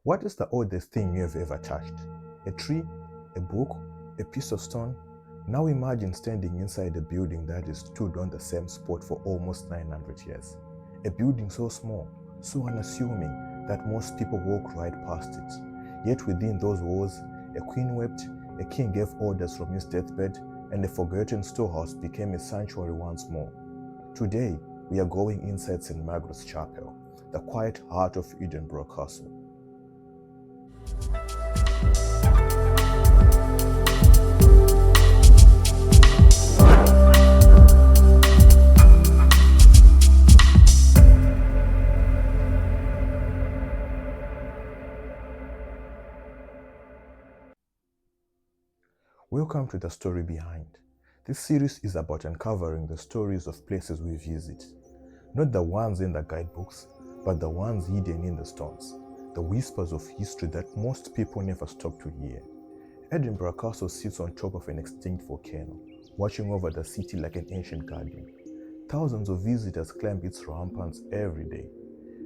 What is the oldest thing you have ever touched? A tree? A book? A piece of stone? Now imagine standing inside a building that has stood on the same spot for almost 900 years. A building so small, so unassuming that most people walk right past it. Yet within those walls, a queen wept, a king gave orders from his deathbed, and a forgotten storehouse became a sanctuary once more. Today, we are going inside St. Margaret's Chapel, the quiet heart of Edinburgh Castle. Welcome to The Story Behind. This series is about uncovering the stories of places we visit. Not the ones in the guidebooks, but the ones hidden in the stones. The whispers of history that most people never stop to hear. Edinburgh Castle sits on top of an extinct volcano, watching over the city like an ancient guardian. Thousands of visitors climb its ramparts every day.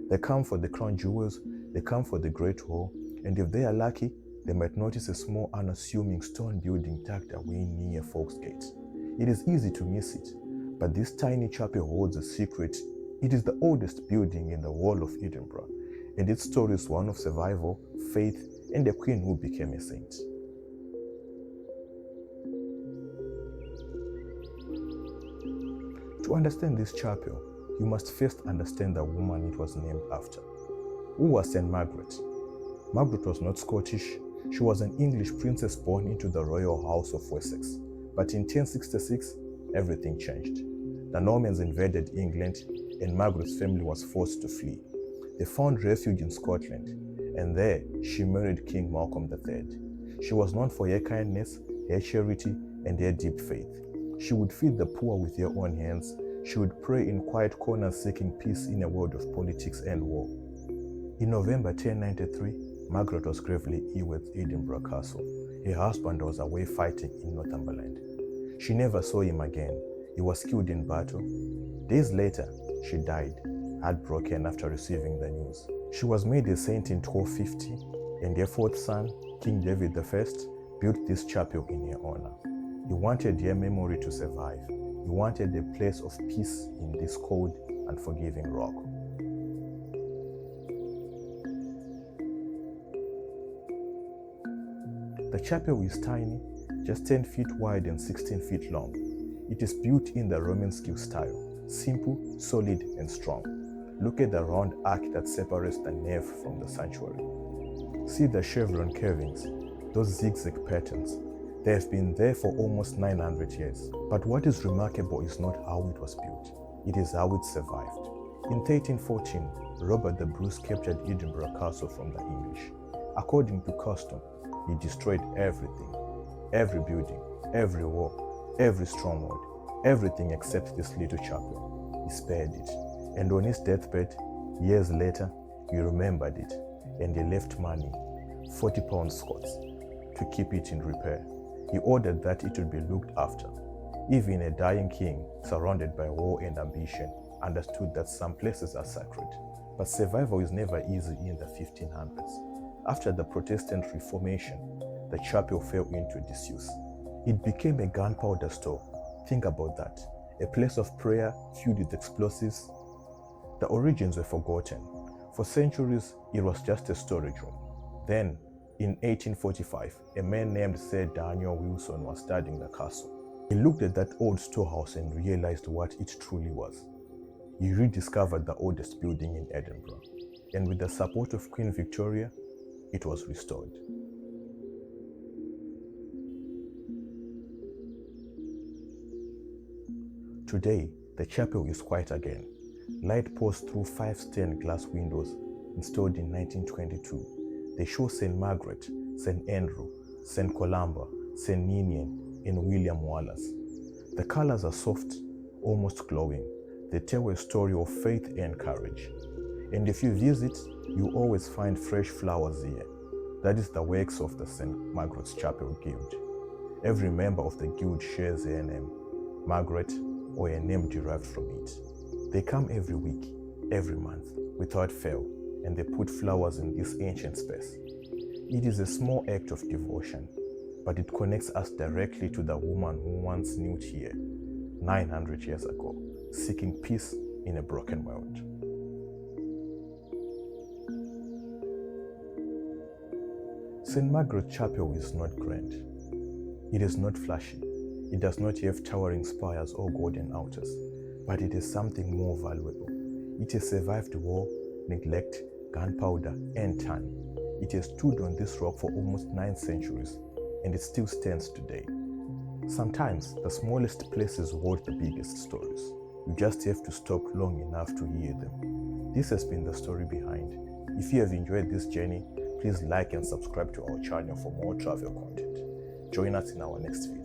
They come for the crown jewels, they come for the Great Hall, and if they are lucky, they might notice a small unassuming stone building tucked away near Folksgate. It is easy to miss it, but this tiny chapel holds a secret. It is the oldest building in the whole of Edinburgh, and its story is one of survival, faith, and a queen who became a saint. To understand this chapel, you must first understand the woman it was named after. Who was St. Margaret? Margaret was not Scottish. She was an English princess born into the royal house of Wessex. But in 1066, everything changed. The Normans invaded England, and Margaret's family was forced to flee. They found refuge in Scotland, and there she married King Malcolm III. She was known for her kindness, her charity, and her deep faith. She would feed the poor with her own hands. She would pray in quiet corners seeking peace in a world of politics and war. In November 1093, Margaret was gravely ill at Edinburgh Castle. Her husband was away fighting in Northumberland. She never saw him again. He was killed in battle. Days later, she died, heartbroken after receiving the news. She was made a saint in 1250, and her fourth son, King David I, built this chapel in her honor. He wanted her memory to survive. He wanted a place of peace in this cold, unforgiving rock. The chapel is tiny, just 10 feet wide and 16 feet long. It is built in the Romanesque style, simple, solid, and strong. Look at the round arch that separates the nave from the sanctuary. See the chevron carvings, those zigzag patterns. They have been there for almost 900 years. But what is remarkable is not how it was built, it is how it survived. In 1314, Robert the Bruce captured Edinburgh Castle from the English. According to custom, he destroyed everything, every building, every wall, every stronghold, everything except this little chapel. He spared it, and on his deathbed, years later, he remembered it, and he left money, £40 Scots, to keep it in repair. He ordered that it would be looked after. Even a dying king, surrounded by war and ambition, understood that some places are sacred. But survival is never easy in the 1500s. After the Protestant Reformation, the chapel fell into disuse. It became a gunpowder store. Think about that. A place of prayer filled with explosives. The origins were forgotten. For centuries, it was just a storage room. Then, in 1845, a man named Sir Daniel Wilson was studying the castle. He looked at that old storehouse and realized what it truly was. He rediscovered the oldest building in Edinburgh, and with the support of Queen Victoria, it was restored. Today, the chapel is quiet again. Light pours through 5 stained glass windows installed in 1922. They show St. Margaret, St. Andrew, St. Columba, St. Ninian, and William Wallace. The colors are soft, almost glowing. They tell a story of faith and courage. And if you visit, you always find fresh flowers here. That is the works of the St. Margaret's Chapel Guild. Every member of the guild shares a name, Margaret, or a name derived from it. They come every week, every month, without fail, and they put flowers in this ancient space. It is a small act of devotion, but it connects us directly to the woman who once knelt here 900 years ago, seeking peace in a broken world. St. Margaret Chapel is not grand. It is not flashy. It does not have towering spires or golden altars, but it is something more valuable. It has survived war, neglect, gunpowder, and time. It has stood on this rock for almost 9 centuries, and it still stands today. Sometimes the smallest places hold the biggest stories. You just have to stop long enough to hear them. This has been the story behind. If you have enjoyed this journey, please like and subscribe to our channel for more travel content. Join us in our next video.